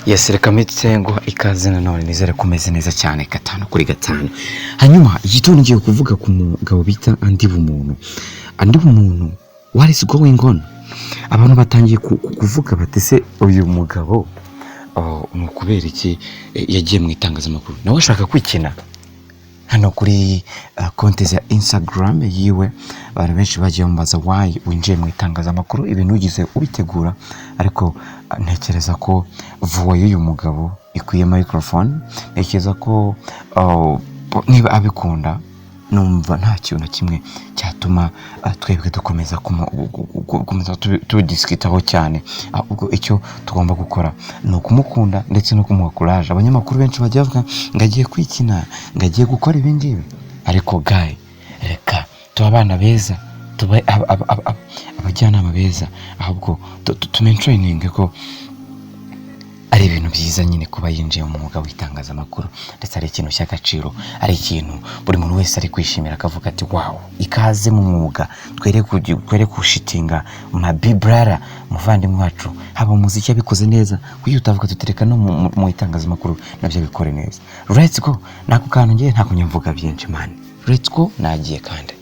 Yes, reka mitsengo ikaze nanone nizere kumeze neza cyane gatanu kuri gatanu. Hanyuma igitondo ngiye kuvuga ku mugabo bita Andi Bumuntu. Andi Bumuntu, what is going on? Abantu batangiye kuvuga batese uyu mugabo umukubera iki yagiye mu itangazamakuru. Nawe ashaka kwikina. Hano kuri konti za Instagram yiwe abantu benshi bagiye bambaza why winjiye mu itangazamakuru ibintu ugize ubitegura, ariko ntekereza ko vuba y'uyu mugabo ikwiye microphone. Ntekereza ko niba abikunda numva nta kintu na kimwe cyatuma twebwe dukomeza tudiskitaho cyane. Ubwo icyo tugomba gukora ni ukumukunda ndetse no kumuha courage. Abanyamakuru benshi bagiye bavuga ngagiye kwikina, ngagiye gukora ibi ngibi, ariko guy reka tuba abana beza, tuba abajyanama beza, ahubwo tumentraining ko ari ibintu byiza nyine kuba yinjiye mu mwuga w'itangazamakuru, ndetse ari ikintu cy'agaciro, ari ikintu buri muntu wese ari kwishimira akavuga ati wow, ikaze mu mwuga, twere kushitinga ma bibrara muvandimwe wacu. Haba umuziki abikoze neza, kuyo utavuga tutereka no mu itangazamakuru nabyo bikore neza. Let's go. Nako kantu ngiye nta kunyumvuga byinshi man. Let's go nagiye kandi